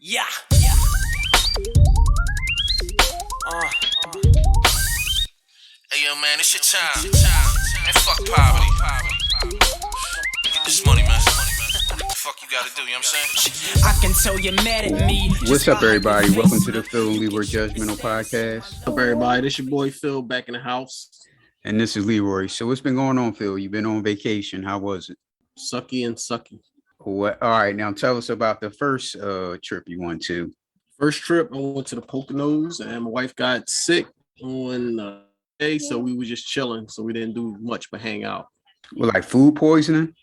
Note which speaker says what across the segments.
Speaker 1: Yeah.
Speaker 2: Hey yo, man, it's your time. Man, fuck poverty. Get this money, man. What the fuck you gotta do, you know what I'm saying?
Speaker 1: I can tell you're mad at me.
Speaker 3: What's up, everybody? Welcome to the Phil and Leroy Judgmental Podcast.
Speaker 4: What's up, everybody? This your boy Phil back in the house.
Speaker 3: And this is Leroy. So what's been going on, Phil? You've been on vacation. How was it?
Speaker 4: Sucky and sucky.
Speaker 3: What? All right, now tell us about the first trip you went to.
Speaker 4: First trip, I went to the Poconos, and my wife got sick on day, so we were just chilling. So we didn't do much but hang out.
Speaker 3: Well, like food poisoning?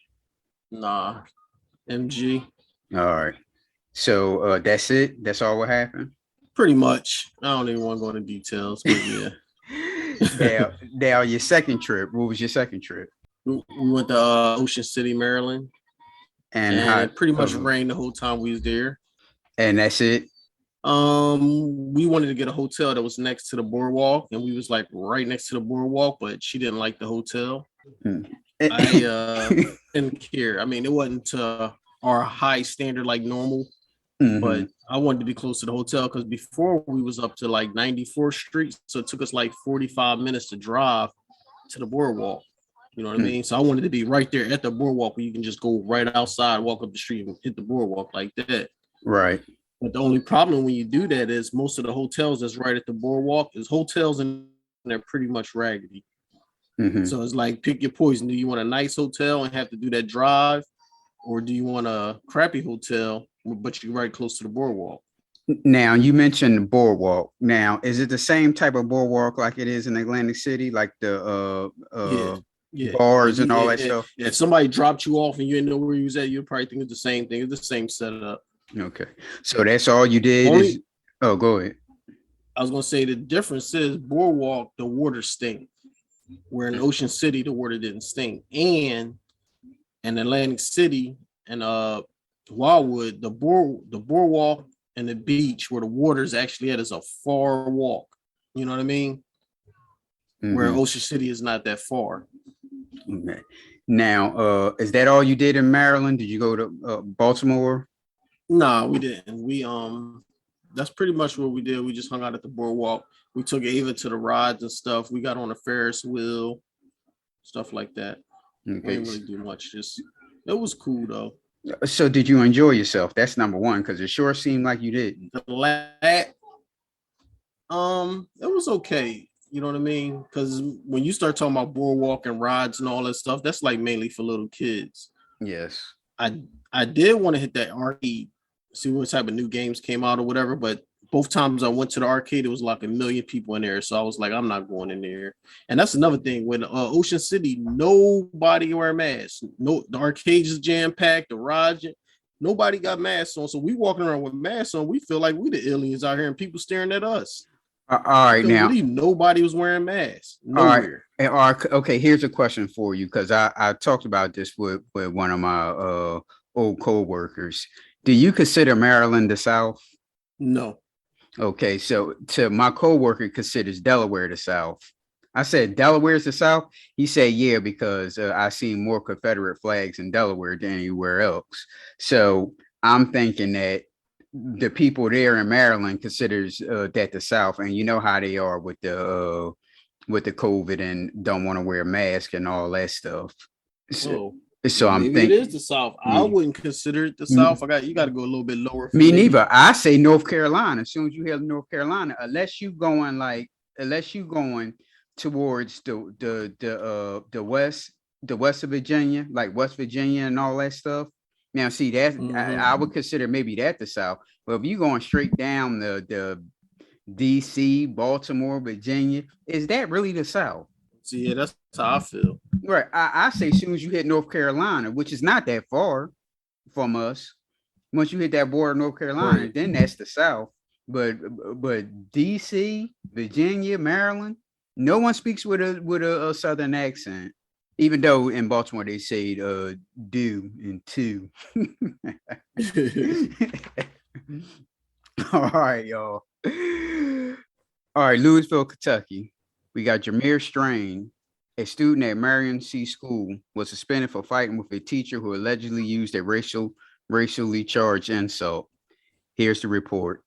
Speaker 4: Nah, MG.
Speaker 3: All right. So that's it? That's all what happened?
Speaker 4: Pretty much. I don't even want to go into details, but yeah.
Speaker 3: Now, your second trip. What was your second trip?
Speaker 4: We went to Ocean City, Maryland. And it pretty much rained the whole time we was there.
Speaker 3: And that's it?
Speaker 4: We wanted to get a hotel that was next to the boardwalk, and we was like right next to the boardwalk, but she didn't like the hotel. I didn't care. I mean, it wasn't to our high standard like normal, but I wanted to be close to the hotel because before we was up to like 94th Street, so it took us like 45 minutes to drive to the boardwalk. You know what I mean? So I wanted to be right there at the boardwalk where you can just go right outside, walk up the street, and hit the boardwalk like that.
Speaker 3: Right.
Speaker 4: But the only problem when you do that is most of the hotels that's right at the boardwalk is hotels and they're pretty much raggedy. So it's like, pick your poison. Do you want a nice hotel and have to do that drive? Or do you want a crappy hotel, but you're right close to the boardwalk?
Speaker 3: Now, you mentioned the boardwalk. Now, is it the same type of boardwalk like it is in Atlantic City? Like the bars and all that stuff?
Speaker 4: If somebody dropped you off and you didn't know where you was at, you'd probably think it's the same thing. It's the same setup.
Speaker 3: Okay. So that's all you did? Go ahead.
Speaker 4: I was going to say the difference is boardwalk, the water stink. Where in Ocean City, the water didn't stink. And in Atlantic City and Wildwood, the boardwalk and the beach where the water is actually at is a far walk. You know what I mean? Where Ocean City is not that far.
Speaker 3: Okay. Now, is that all you did in Maryland? Did you go to Baltimore?
Speaker 4: Nah, we didn't. We that's pretty much what we did. We just hung out at the boardwalk. We took Ava to the rides and stuff. We got on a Ferris wheel, stuff like that.
Speaker 3: Okay.
Speaker 4: We didn't really do much. Just it was cool though.
Speaker 3: So did you enjoy yourself? That's number one, because it sure seemed like you did.
Speaker 4: It was okay. You know what I mean? Because when you start talking about boardwalk and rides and all that stuff, that's like mainly for little kids.
Speaker 3: Yes.
Speaker 4: I did want to hit that arcade, see what type of new games came out or whatever, but both times I went to the arcade, it was like 1 million people in there. So I was like, I'm not going in there. And that's another thing. When Ocean City, nobody wear masks. No, the arcades is jam-packed, the rides, nobody got masks on. So we walking around with masks on, we feel like we the aliens out here and people staring at us.
Speaker 3: All right, now
Speaker 4: nobody was wearing masks. Nowhere.
Speaker 3: All right. Okay, here's a question for you, because I talked about this with one of my old co-workers. Do you consider Maryland the South?
Speaker 4: No.
Speaker 3: Okay, so my co-worker considers Delaware the South. I said, Delaware's the South? He said, yeah, because I seen more Confederate flags in Delaware than anywhere else. So I'm thinking that the people there in Maryland considers that the South, and you know how they are with the COVID and don't want to wear a mask and all that stuff. So I'm thinking
Speaker 4: it is the South. I wouldn't consider it the South. You got to go a little bit lower.
Speaker 3: Me neither. I say North Carolina. As soon as you hear North Carolina, unless you going towards the west of Virginia, like West Virginia and all that stuff. Now, see that I would consider maybe that the South. But if you're going straight down the DC, Baltimore, Virginia, is that really the South?
Speaker 4: See, yeah, that's how I feel.
Speaker 3: Right. I say as soon as you hit North Carolina, which is not that far from us, once you hit that border of North Carolina, right, then that's the South. But DC, Virginia, Maryland, no one speaks with a Southern accent. Even though in Baltimore they say do and two. All right, y'all. All right, Louisville, Kentucky. We got Jameer Strain, a student at Marion C. School, was suspended for fighting with a teacher who allegedly used a racially charged insult. Here's the report.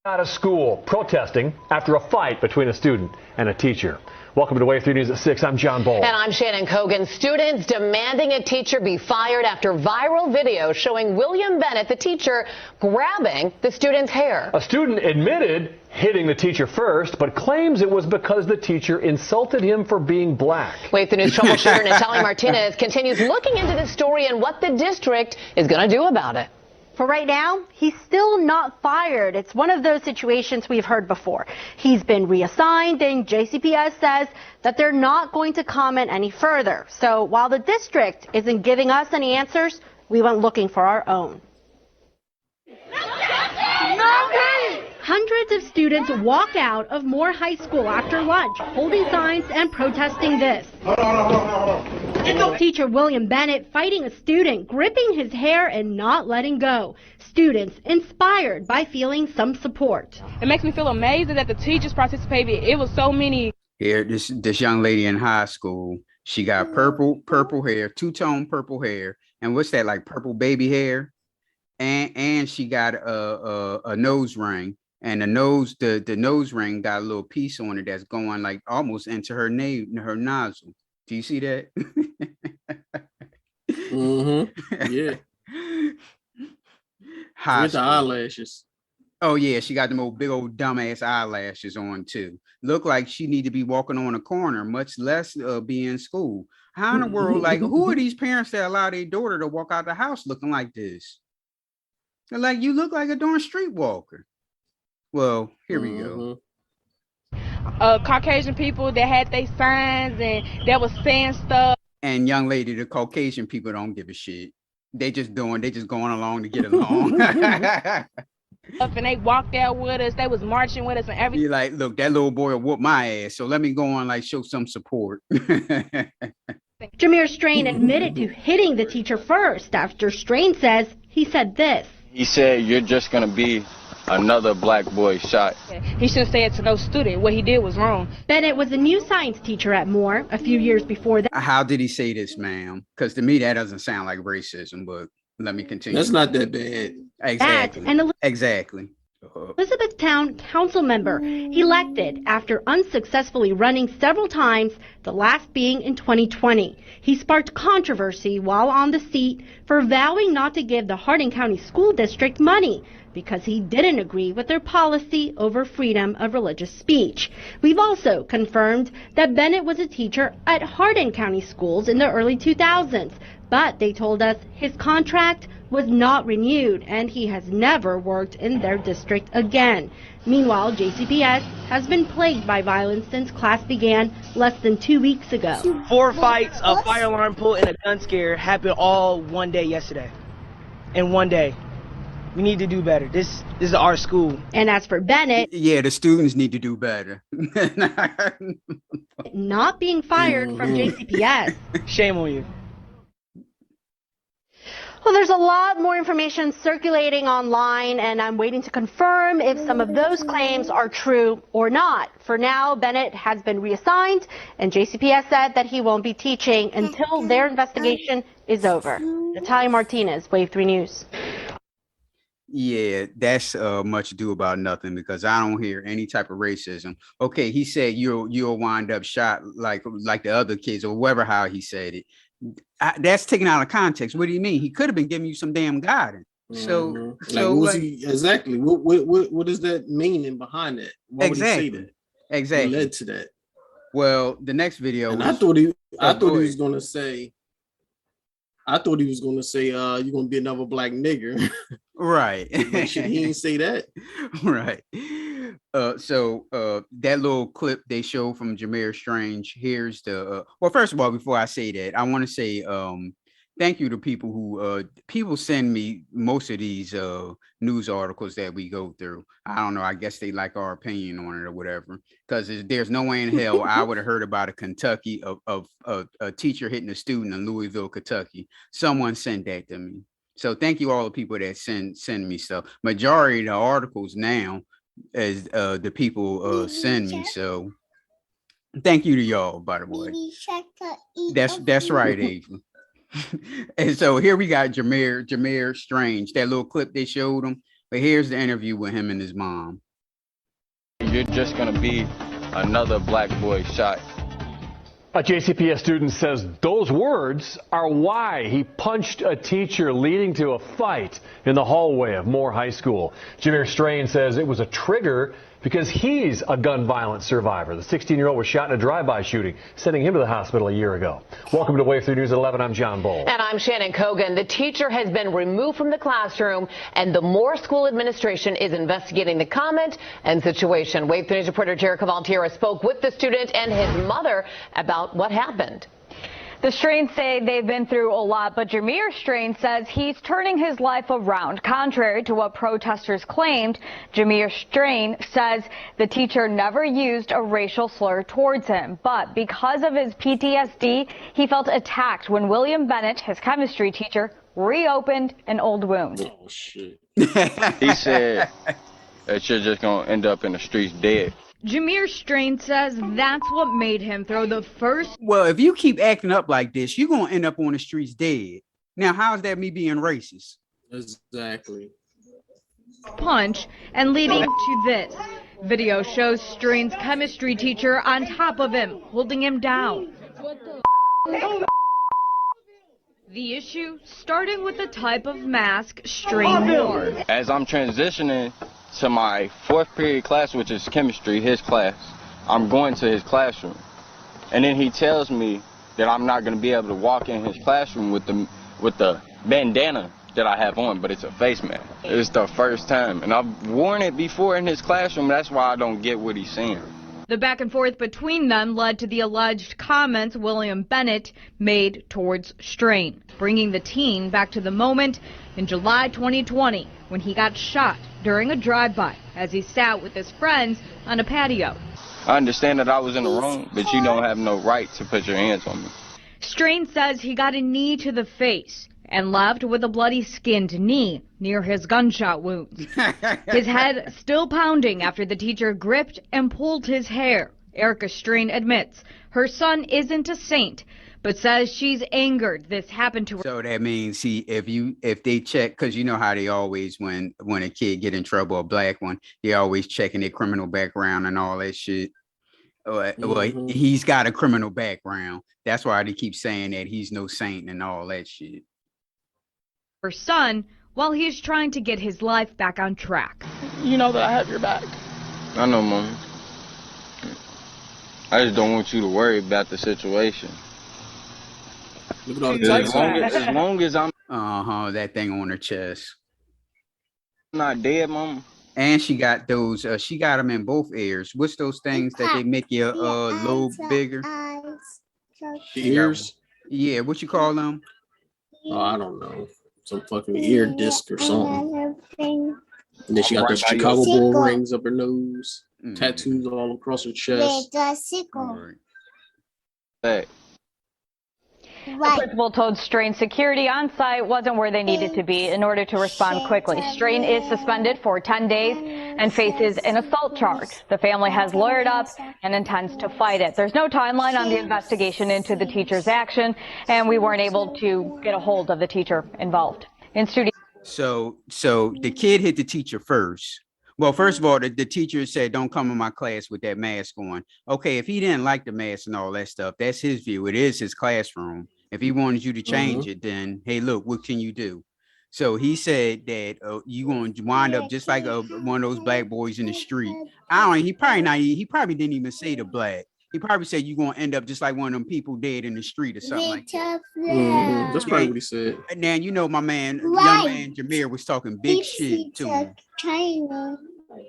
Speaker 5: Out of school protesting after a fight between a student and a teacher. Welcome to Wave 3 News at 6. I'm John Bowl.
Speaker 6: And I'm Shannon Cogan. Students demanding a teacher be fired after viral video showing William Bennett, the teacher, grabbing the student's hair.
Speaker 5: A student admitted hitting the teacher first, but claims it was because the teacher insulted him for being black.
Speaker 6: Wave 3 News troubleshooter Natalie Martinez continues looking into this story and what the district is going to do about it.
Speaker 7: For right now, he's still not fired. It's one of those situations we've heard before. He's been reassigned, and JCPS says that they're not going to comment any further. So while the district isn't giving us any answers, we went looking for our own. Hundreds of students walk out of Moore High School after lunch, holding signs and protesting this. Teacher William Bennett fighting a student, gripping his hair and not letting go. Students inspired by feeling some support.
Speaker 8: It makes me feel amazing that the teachers participated. It was so many.
Speaker 3: Here, this young lady in high school, she got purple hair, two-tone purple hair, and what's that, like purple baby hair? And she got a nose ring. And the nose ring got a little piece on it that's going like almost into her nozzle. Do you see that?
Speaker 4: Yeah. With the eyelashes.
Speaker 3: Oh yeah, she got them old big old dumbass eyelashes on too. Look like she need to be walking on a corner, much less be in school. How in the world, like, who are these parents that allow their daughter to walk out the house looking like this? They're like, you look like a darn streetwalker. Well, here we go.
Speaker 8: Caucasian people that had their signs and that was saying stuff.
Speaker 3: And young lady, the Caucasian people don't give a shit. They just going along to get along.
Speaker 8: And they walked out with us. They was marching with us and everything.
Speaker 3: You're like, look, that little boy will whoop my ass. So let me go on, like, show some support.
Speaker 7: Jameer Strain admitted to hitting the teacher first after Strain says he said this.
Speaker 9: He said, "You're just going to be another black boy shot."
Speaker 8: He shouldn't say it to no student. What he did was wrong.
Speaker 7: Bennett was a new science teacher at Moore a few years before that.
Speaker 3: How did he say this, ma'am? Because to me, that doesn't sound like racism, but let me continue.
Speaker 4: That's not that bad.
Speaker 3: Exactly. Exactly.
Speaker 7: Elizabethtown council member elected after unsuccessfully running several times, the last being in 2020. He sparked controversy while on the seat for vowing not to give the Hardin County School District money because he didn't agree with their policy over freedom of religious speech. We've also confirmed that Bennett was a teacher at Hardin County schools in the early 2000s, but they told us his contract was not renewed and he has never worked in their district again. Meanwhile, JCPS has been plagued by violence since class began less than 2 weeks ago.
Speaker 10: 4 fights, a fire alarm pull, and a gun scare happened all one day yesterday. In one day. We need to do better. This is our school.
Speaker 7: And as for Bennett,
Speaker 3: yeah, the students need to do better.
Speaker 7: not being fired from JCPS.
Speaker 10: Shame on you.
Speaker 7: Well, there's a lot more information circulating online, and I'm waiting to confirm if some of those claims are true or not. For now, Bennett has been reassigned, and JCPS said that he won't be teaching until their investigation is over. Natalia Martinez, Wave 3 News.
Speaker 3: Yeah, that's much ado about nothing because I don't hear any type of racism. Okay, he said you'll wind up shot like the other kids or whatever how he said it. That's taken out of context. What do you mean? He could have been giving you some damn guidance. So
Speaker 4: exactly. What is that meaning behind that? Why would he say that?
Speaker 3: Exactly.
Speaker 4: What led to that?
Speaker 3: Well, the next video.
Speaker 4: I thought he was gonna say. I thought he was gonna say, "You're gonna be another black nigger."
Speaker 3: Right.
Speaker 4: He didn't say that.
Speaker 3: Right. So that little clip they show from Jameer Strange. Here's the well, first of all, before I say that, I want to say thank you to people who people send me most of these news articles that we go through. I don't know, I guess they like our opinion on it or whatever, because there's no way in hell I would have heard about a Kentucky of a teacher hitting a student in Louisville, Kentucky. Someone sent that to me. So thank you all the people that send me stuff. Majority of the articles now as the people send me. So thank you to y'all, by the way. That's right, Ava. And so here we got Jameer Strange, that little clip they showed him. But here's the interview with him and his mom.
Speaker 9: You're just gonna be another black boy shot.
Speaker 5: A JCPS student says those words are why he punched a teacher, leading to a fight in the hallway of Moore High School. Jameer Strain says it was a trigger because he's a gun violence survivor. The 16-year-old was shot in a drive-by shooting, sending him to the hospital a year ago. Welcome to Wave 3 News at 11. I'm John Bull.
Speaker 6: And I'm Shannon Cogan. The teacher has been removed from the classroom, and the Moore School administration is investigating the comment and situation. Wave 3 News reporter Jared Cavaltiera spoke with the student and his mother about what happened.
Speaker 11: The Strains say they've been through a lot, but Jameer Strain says he's turning his life around. Contrary to what protesters claimed, Jameer Strain says the teacher never used a racial slur towards him. But because of his PTSD, he felt attacked when William Bennett, his chemistry teacher, reopened an old wound.
Speaker 4: Oh, shit.
Speaker 9: He said that you're just gonna end up in the streets dead.
Speaker 11: Jameer Strain says that's what made him throw the first.
Speaker 3: Well, if you keep acting up like this, you're going to end up on the streets dead. Now, how is that me being racist?
Speaker 4: Exactly.
Speaker 11: Punch and leading to this. Video shows Strain's chemistry teacher on top of him, holding him down. The issue starting with the type of mask Strain wore.
Speaker 9: As I'm transitioning to my fourth period class, which is chemistry, his class, I'm going to his classroom. And then he tells me that I'm not going to be able to walk in his classroom with the bandana that I have on, but it's a face mask. It's the first time. And I've worn it before in his classroom. That's why I don't get what he's saying.
Speaker 11: The back and forth between them led to the alleged comments William Bennett made towards Strain, bringing the teen back to the moment in July 2020 when he got shot during a drive-by as he sat with his friends on a patio.
Speaker 9: I understand that I was in the wrong, but you don't have no right to put your hands on me.
Speaker 11: Strain says he got a knee to the face and left with a bloody skinned knee near his gunshot wounds. His head still pounding after the teacher gripped and pulled his hair. Erica Strain admits her son isn't a saint, but says she's angered this happened to her.
Speaker 3: So that means if they check, because you know how they always, when a kid get in trouble, a black one, they always checking their criminal background and all that shit. Well, he's got a criminal background. That's why they keep saying that he's no saint and all that shit.
Speaker 11: Her son, while he's trying to get his life back on track.
Speaker 12: You know that I have your back.
Speaker 9: I know, Mom. I just don't want you to worry about the situation.
Speaker 4: Look at all the
Speaker 9: as long as I'm
Speaker 3: that thing on her chest.
Speaker 9: not dead, Mom.
Speaker 3: And she got those. She got them in both ears. What's those things that they make your lobe bigger?
Speaker 4: The ears.
Speaker 3: Yeah, what you call them?
Speaker 4: Oh, I don't know. Some fucking ear disc or something. And then she got those Chicago Bull rings up her nose, tattoos all across her chest.
Speaker 9: Hey.
Speaker 11: The principal told Strain security on site wasn't where they needed to be in order to respond quickly. Strain is suspended for 10 days and faces an assault charge. The family has lawyered up and intends to fight it. There's no timeline on the investigation into the teacher's action, and we weren't able to get a hold of the teacher involved. In studio.
Speaker 3: So the kid hit the teacher first. Well, first of all, the teacher said, don't come in my class with that mask on. Okay, if he didn't like the mask and all that stuff, that's his view. It is his classroom. If he wanted you to change it, then, hey, look, what can you do? So he said that you going to wind up just like one of those black boys in the street. He probably didn't even say the black. He probably said you're going to end up just like one of them people dead in the street or something like that.
Speaker 4: That's probably what he said.
Speaker 3: And then, you know, young man Jameer was talking big shit to him.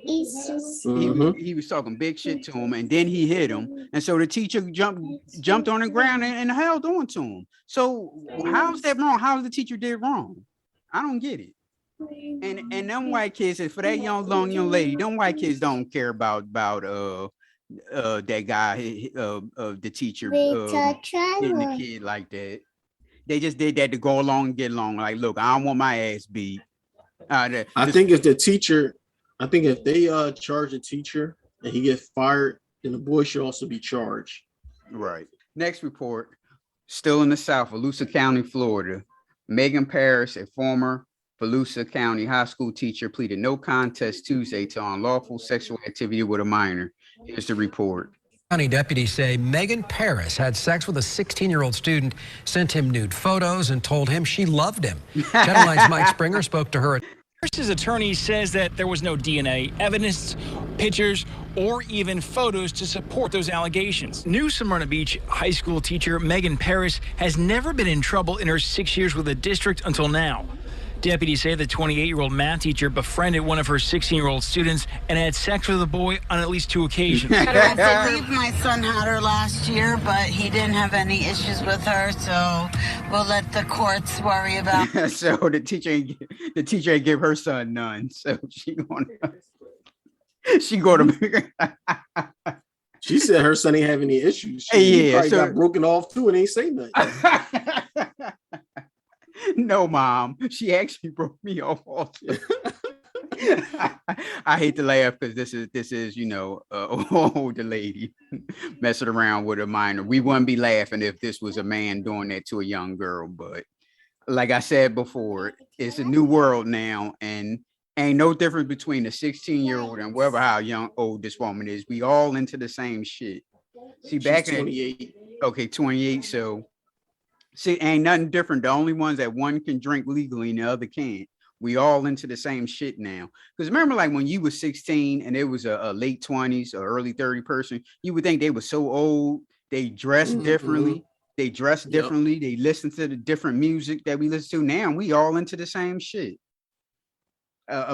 Speaker 3: He was talking big shit to him, and then he hit him. And so the teacher jumped on the ground and held on to him. So how's that wrong? How's the teacher did wrong? I don't get it. And them white kids, for that young lady, them white kids don't care about that guy, the teacher hitting the kid like that. They just did that to go along and get along. Like, look, I don't want my ass beat.
Speaker 4: I think if the teacher, if they charge a teacher and he gets fired, then the boy should also be charged.
Speaker 3: Right. Next report, still in the South, Volusia County, Florida. Megan Paris, a former Volusia County high school teacher pleaded no contest Tuesday to unlawful sexual activity with a minor. Here's the report.
Speaker 12: County deputies say Megan Paris had sex with a 16-year-old student, sent him nude photos, and told him she loved him. Channel 9's Mike Springer spoke to her.
Speaker 1: Paris's attorney says that there was no DNA evidence, pictures, or even photos to support those allegations. New Smyrna Beach high school teacher Megan Paris has never been in trouble in her 6 years with the district until now. Deputies say the 28-year-old math teacher befriended one of her 16-year-old students and had sex with the boy on at least 2 occasions.
Speaker 13: I believe my son had her last year, but he didn't have any issues with her, so we'll let the courts worry about it.
Speaker 3: So the teacher ain't give her son none. So she gonna
Speaker 4: She said her son ain't have any issues. He probably got broken off too and ain't say nothing.
Speaker 3: No, Mom. She actually broke me off also. I hate to laugh because this is older lady messing around with a minor. We wouldn't be laughing if this was a man doing that to a young girl, but like I said before, it's a new world now, and ain't no difference between a 16-year-old and whatever how old this woman is. We all into the same shit. See, back in 28. Okay, 28. So see, ain't nothing different. The only ones that one can drink legally and the other can't. We all into the same shit now. Because remember, like when you were 16 and it was a late 20s or early 30 person, you would think they were so old. They dressed differently. They dress differently. They listen to the different music that we listen to. Now we all into the same shit.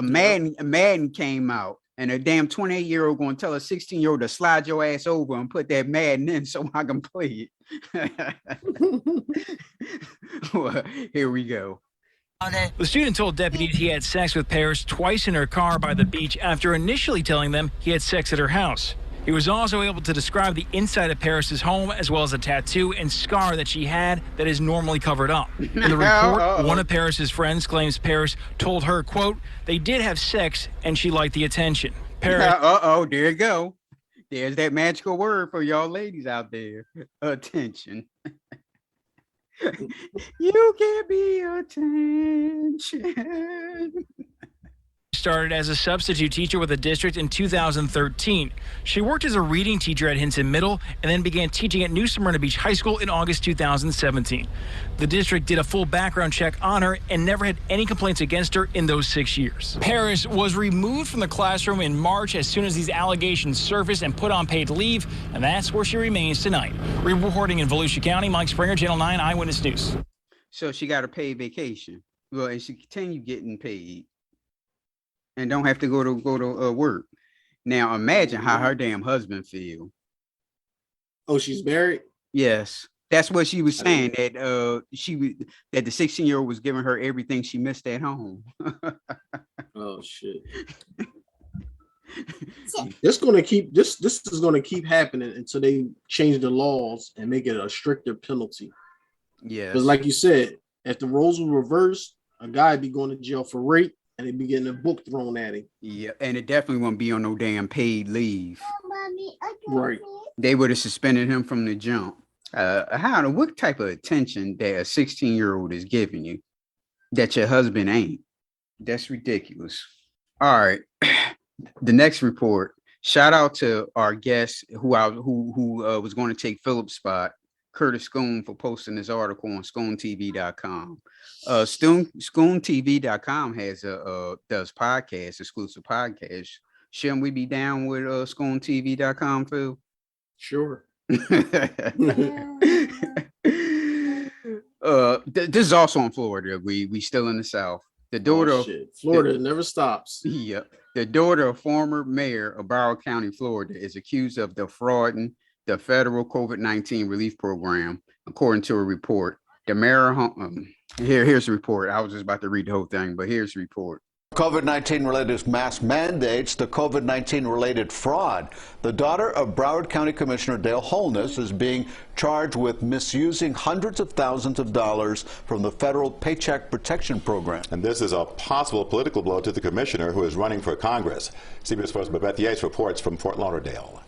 Speaker 3: Madden came out, and a damn 28-year-old going to tell a 16-year-old to slide your ass over and put that Madden in so I can play it. Well, here we go.
Speaker 1: The student told deputies he had sex with Paris twice in her car by the beach after initially telling them he had sex at her house. He was also able to describe the inside of Paris's home as well as a tattoo and scar that she had that is normally covered up. In the report, one of Paris's friends claims Paris told her, quote, they did have sex and she liked the attention. Paris.
Speaker 3: There you go. There's that magical word for y'all ladies out there. Attention. You can be attention.
Speaker 1: Started as a substitute teacher with the district in 2013. She worked as a reading teacher at Hinton Middle and then began teaching at New Smyrna Beach High School in August 2017. The district did a full background check on her and never had any complaints against her in those 6 years. Paris was removed from the classroom in March as soon as these allegations surfaced and put on paid leave, and that's where she remains tonight. Reporting in Volusia County, Mike Springer, Channel 9 Eyewitness News.
Speaker 3: So she got a paid vacation. Well, and she continued getting paid and don't have to go to work. Now imagine how her damn husband feel.
Speaker 4: Oh, she's married?
Speaker 3: Yes. That's what she was saying, that the 16-year-old was giving her everything she missed at home.
Speaker 4: Oh shit. This is gonna keep happening until they change the laws and make it a stricter penalty. Yeah. Because like you said, if the roles were reversed, a guy would be going to jail for rape and he'd be getting a book thrown at him.
Speaker 3: Yeah, and it definitely won't be on no damn paid leave.
Speaker 4: Right.
Speaker 3: They would have suspended him from the jump. What type of attention that a 16-year-old is giving you that your husband ain't? That's ridiculous. All right. The next report. Shout out to our guest who was going to take Philip's spot, Curtis Schoon, for posting this article on SchoonTV.com. SchoonTV.com has does podcasts, exclusive podcasts. Shouldn't we be down with SchoonTV.com, Phil?
Speaker 4: Sure.
Speaker 3: This is also in Florida. We still in the South. The daughter
Speaker 4: Florida never stops.
Speaker 3: Yeah. The daughter of former mayor of Broward County, Florida, is accused of defrauding the federal COVID-19 relief program, according to a report. Damara, here's the report. I was just about to read the whole thing, but here's the report.
Speaker 14: COVID-19 related mask mandates, the COVID-19 related fraud. The daughter of Broward County Commissioner Dale Holness is being charged with misusing hundreds of thousands of dollars from the federal Paycheck Protection Program.
Speaker 15: And this is a possible political blow to the commissioner who is running for Congress. CBS Sports' Beth Yates reports from Fort Lauderdale.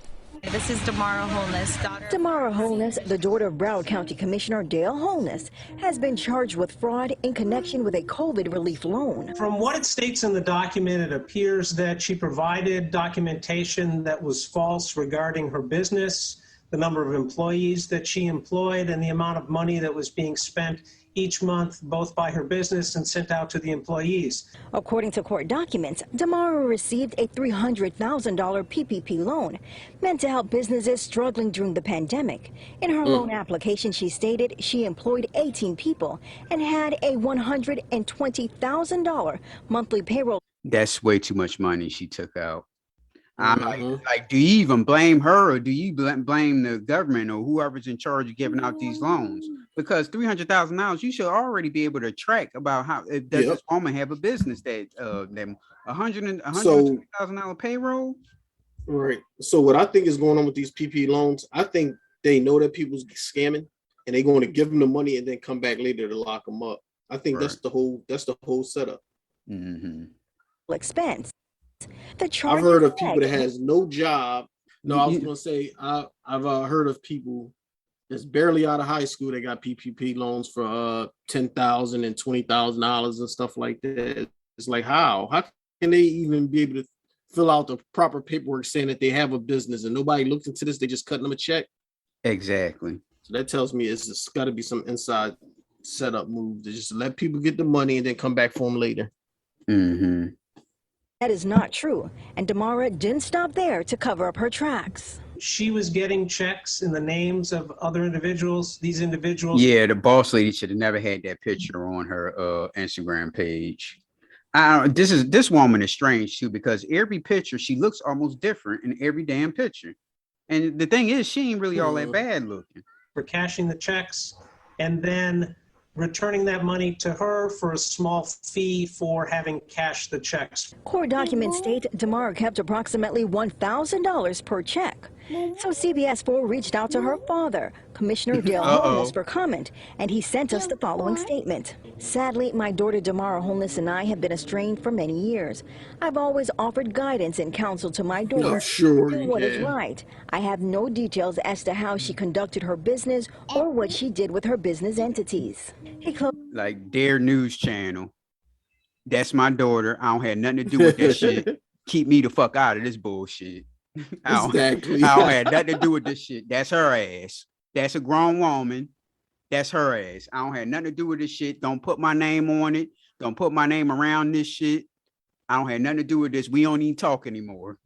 Speaker 16: This is Damara Holness, daughter.
Speaker 17: Damara Holness, the daughter of Broward County Commissioner Dale Holness, has been charged with fraud in connection with a COVID relief loan.
Speaker 18: From what it states in the document, it appears that she provided documentation that was false regarding her business, the number of employees that she employed, and the amount of money that was being spent each month, both by her business and sent out to the employees.
Speaker 17: According to court documents, Damara received a $300,000 PPP loan meant to help businesses struggling during the pandemic. In her loan application, she stated she employed 18 people and had a $120,000 monthly payroll.
Speaker 3: That's way too much money she took out. I'm like, do you even blame her, or do you blame the government or whoever's in charge of giving out these loans? Because $300,000, you should already be able to track about how does this woman have a business that them $120,000 payroll.
Speaker 4: Right. So what I think is going on with these PPP loans, I think they know that people's scamming and they're going to give them the money and then come back later to lock them up. I think that's the whole setup.
Speaker 17: Expense.
Speaker 4: I've heard of people that has no job. No, I was going to say I've heard of people that's barely out of high school that got PPP loans for $10,000 and $20,000 and stuff like that. It's like, how can they even be able to fill out the proper paperwork saying that they have a business and nobody looked into this? They just cutting them a check.
Speaker 3: Exactly.
Speaker 4: So that tells me it's just got to be some inside setup move to just let people get the money and then come back for them later.
Speaker 17: That is not true, and Damara didn't stop there to cover up her tracks.
Speaker 18: She was getting checks in the names of other individuals. These individuals.
Speaker 3: Yeah, the boss lady should have never had that picture on her Instagram page. This woman is strange too, because every picture she looks almost different in every damn picture. And the thing is, she ain't really all that bad looking.
Speaker 18: For cashing the checks and then returning that money to her for a small fee for having cashed the checks.
Speaker 17: Court documents state Damara kept approximately $1,000 per check. So CBS 4 reached out to her father, Commissioner Dale Holness, for comment, and he sent us the following statement. Sadly, my daughter Damara Holness and I have been estranged for many years. I've always offered guidance and counsel to my daughter do what is right. I have no details as to how she conducted her business or what she did with her business entities.
Speaker 3: Like their news channel. That's my daughter. I don't have nothing to do with that shit. Keep me the fuck out of this bullshit. I don't have nothing to do with this shit. That's her ass. That's a grown woman. That's her ass. I don't have nothing to do with this shit. Don't put my name on it. Don't put my name around this shit. I don't have nothing to do with this. We don't even talk anymore.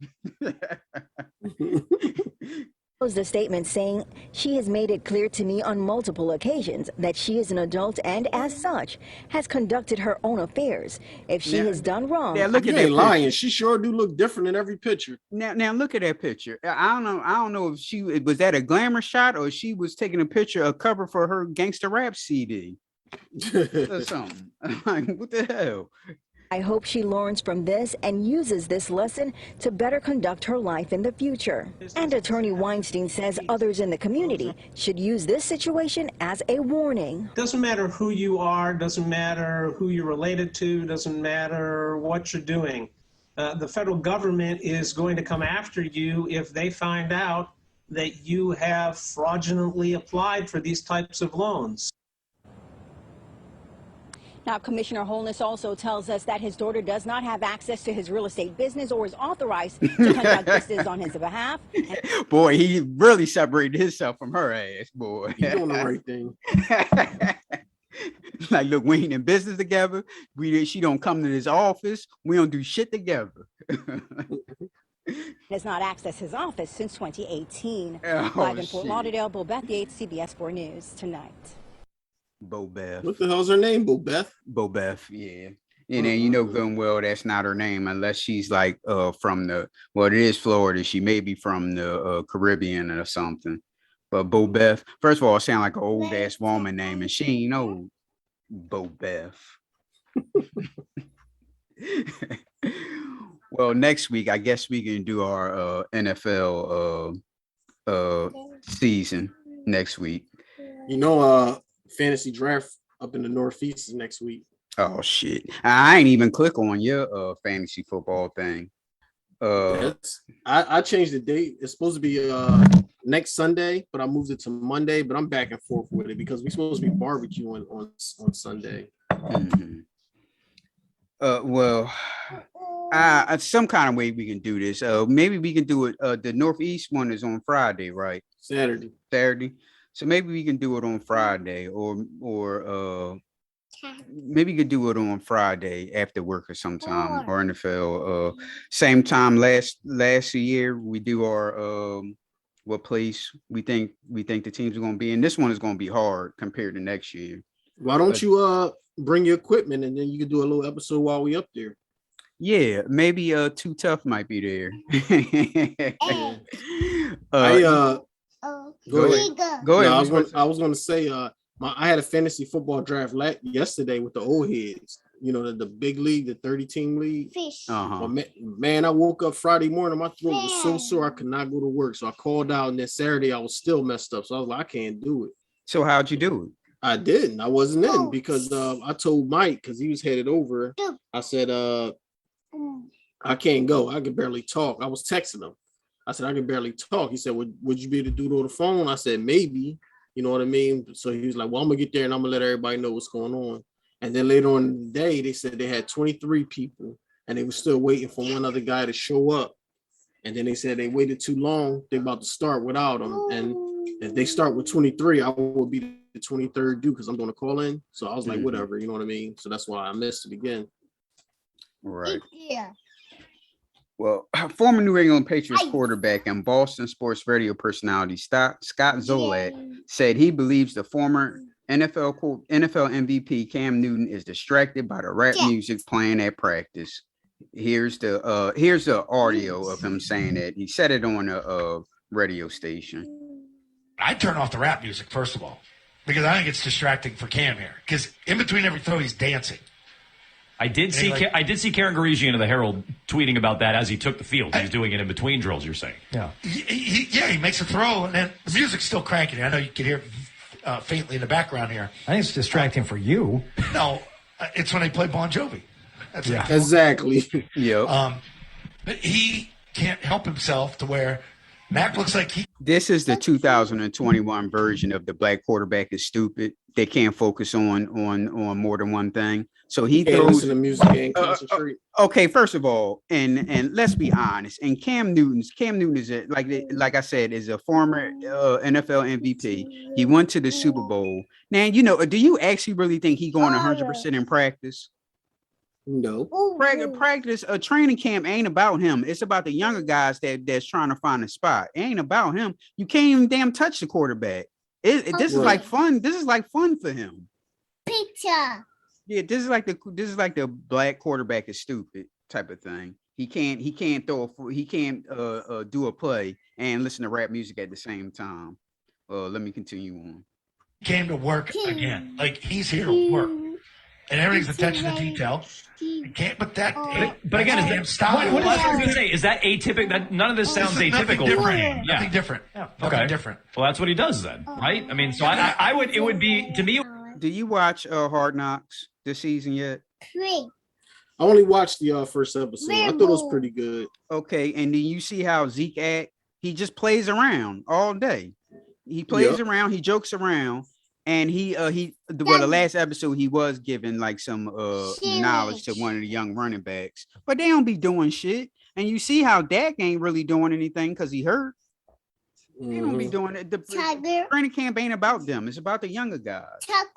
Speaker 17: The statement saying she has made it clear to me on multiple occasions that she is an adult and as such has conducted her own affairs. If she has done wrong,
Speaker 4: look at that lying. She sure do look different in every picture.
Speaker 3: Now look at that picture. I don't know if she was that a glamour shot or she was taking a picture, a cover for her gangster rap CD or something. Like, what the hell?
Speaker 17: I hope she learns from this and uses this lesson to better conduct her life in the future. And Attorney Weinstein says others in the community should use this situation as a warning.
Speaker 18: Doesn't matter who you are, doesn't matter who you're related to, doesn't matter what you're doing. The federal government is going to come after you if they find out that you have fraudulently applied for these types of loans.
Speaker 7: Now, Commissioner Holness also tells us that his daughter does not have access to his real estate business or is authorized to conduct business on his behalf.
Speaker 3: Boy, he really separated himself from her ass, boy.
Speaker 4: He's doing the right thing.
Speaker 3: Like, look, we ain't in business together. She don't come to this office. We don't do shit together.
Speaker 7: Has not accessed his office since 2018.
Speaker 3: Oh,
Speaker 7: Live in Fort
Speaker 3: shit.
Speaker 7: Lauderdale, Bo Beth Yates, CBS 4 News tonight.
Speaker 3: Bo Beth.
Speaker 4: What the hell's her name, Bo Beth?
Speaker 3: Bo Beth, yeah. And then you know good and well that's not her name unless she's like from the, well, it is Florida. She may be from the Caribbean or something. But Bo Beth, first of all, it sounds like an old ass woman name, and she ain't no Bo Beth. Well, next week I guess we can do our NFL season next week.
Speaker 4: You know, fantasy draft up in the Northeast is next week.
Speaker 3: Oh shit! I ain't even click on your fantasy football thing.
Speaker 4: I changed the date. It's supposed to be next Sunday, but I moved it to Monday. But I'm back and forth with it because we're supposed to be barbecuing on Sunday.
Speaker 3: Mm-hmm. Well, some kind of way we can do this. Maybe we can do it. The Northeast one is on Friday, right?
Speaker 4: Saturday.
Speaker 3: So maybe we can do it on Friday, or maybe you could do it on Friday after work or sometime, or NFL. Same time last year we do our what place we think the teams are going to be in. This one is going to be hard compared to next year.
Speaker 4: Why don't you bring your equipment and then you can do a little episode while we up there?
Speaker 3: Yeah, maybe Too Tough might be there. Go ahead.
Speaker 4: No, I was gonna say I had a fantasy football draft yesterday with the old heads. You know, the big league, the 30-team league. Well, man, I woke up Friday morning, my throat was so sore I could not go to work. So I called out, and then Saturday I was still messed up. So I was like, I can't do it.
Speaker 3: So how'd you do it?
Speaker 4: I didn't. I wasn't in because I told Mike, because he was headed over. I said, I can't go. I can barely talk. I was texting him. I said, I can barely talk. He said, would you be able to do it on the phone? I said, maybe. You know what I mean? So he was like, well, I'm going to get there and I'm going to let everybody know what's going on. And then later on in the day, they said they had 23 people and they were still waiting for one other guy to show up. And then they said they waited too long. They're about to start without him. And if they start with 23, I will be the 23rd due because I'm going to call in. So I was like, whatever, you know what I mean? So that's why I missed it again.
Speaker 3: Right. Yeah. Well, former New England Patriots quarterback and Boston sports radio personality Scott Zolak said he believes the former NFL MVP Cam Newton is distracted by the rap music playing at practice. Here's the audio of him saying that. He said it on a radio station.
Speaker 19: I turn off the rap music, first of all, because I think it's distracting for Cam here. Because in between every throw, he's dancing.
Speaker 20: I did see Karen Garigian of the Herald tweeting about that as he took the field. He's doing it in between drills, you're saying.
Speaker 19: Yeah. He makes a throw, and then the music's still cranking. I know you can hear it faintly in the background here.
Speaker 21: I think it's distracting for you.
Speaker 19: No, it's when they play Bon Jovi. That's
Speaker 4: exactly.
Speaker 3: Yeah.
Speaker 19: But he can't help himself to where Mac looks like he.
Speaker 3: This is the 2021 version of the black quarterback is stupid. They can't focus on more than one thing. So he throws
Speaker 4: listen to music and concentrate.
Speaker 3: Okay, first of all, and let's be honest. And Cam Newton is like I said, is a former NFL MVP. He went to the Super Bowl. Now, do you actually really think he going 100% in practice?
Speaker 4: No.
Speaker 3: Practice, a training camp ain't about him. It's about the younger guys that's trying to find a spot. It ain't about him. You can't even damn touch the quarterback. This is like fun. This is like fun for him.
Speaker 22: Picture.
Speaker 3: Yeah, this is like the black quarterback is stupid type of thing. He can't do a play and listen to rap music at the same time. Let me continue on.
Speaker 19: He came to work again. Like he's here to work. And everything's attention to detail. You can't, but again,
Speaker 20: what is I was gonna say? Is that atypical? That none of this sounds atypical.
Speaker 19: Nothing different. Yeah, nothing different.
Speaker 20: Well, that's what he does then, right? I mean, so I would. It would be to me.
Speaker 3: Do you watch Hard Knocks this season yet?
Speaker 4: I only watched the first episode. I thought it was pretty good.
Speaker 3: Okay, and then you see how Zeke act. He just plays around all day. He plays around. He jokes around. And the last episode, he was giving like some knowledge to one of the young running backs, but they don't be doing shit. And you see how Dak ain't really doing anything because he hurt. They don't be doing it. The training camp ain't about them. It's about the younger guys.
Speaker 20: It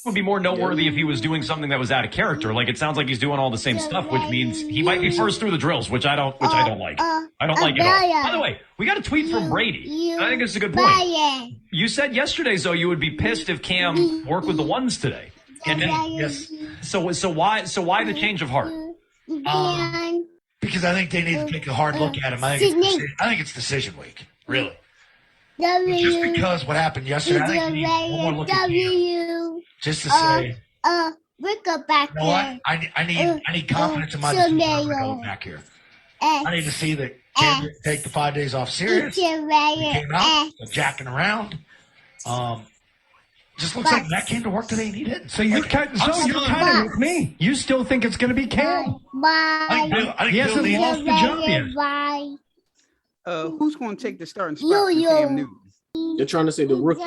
Speaker 20: would be more noteworthy if he was doing something that was out of character. Like it sounds like he's doing all the same stuff, which means he might be first through the drills, which I don't like. I don't like it all. By the way, we got a tweet from Brady. I think this is a good point. You said yesterday, Zoe, you would be pissed if Cam worked with the ones today. And then, yes. So why the change of heart?
Speaker 19: Because I think they need to take a hard look at him. I think it's decision week, really. Just because what happened yesterday, I think you need one more look at you. Just to say, I need confidence in my decision back here. I need to see that Cam didn't take the 5 days off serious. He came out jacking around. Just looks like Matt came to work today and he didn't.
Speaker 21: So you're kind of with me. You still think it's going to be Cam?
Speaker 19: I think
Speaker 21: He hasn't
Speaker 19: Bill
Speaker 21: lost the job yet.
Speaker 3: Who's going to take the starting spot for Cam Newton?
Speaker 4: They're trying to say the rookie.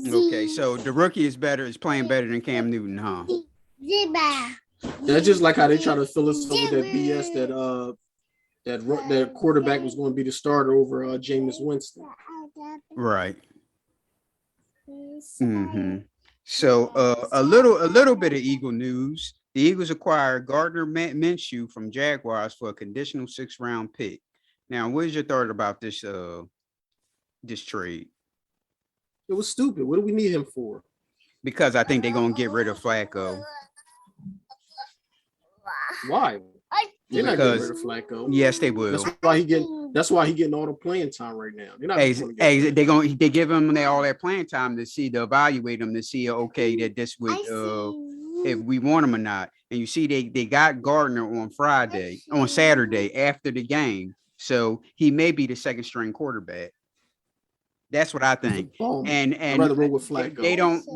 Speaker 3: Okay, so the rookie is playing better than Cam Newton, huh?
Speaker 4: That's just like how they try to fill us up with that BS that quarterback was going to be the starter over Jameis Winston.
Speaker 3: Right. So a little bit of Eagle news. The Eagles acquired Gardner Minshew from Jaguars for a conditional 6th-round pick. Now, what is your thought about this trade?
Speaker 4: It was stupid. What do we need him for?
Speaker 3: Because I think they're gonna get rid of Flacco.
Speaker 4: Why? They're not getting rid of Flacco.
Speaker 3: Yes, they will.
Speaker 4: That's why he getting all the playing time right now. They're not
Speaker 3: they give him all that playing time to evaluate him to see that this would if we want him or not. And you see they got Gardner on Saturday after the game. So he may be the 2nd-string quarterback. That's what I think. And
Speaker 4: I'd rather roll with Flacco.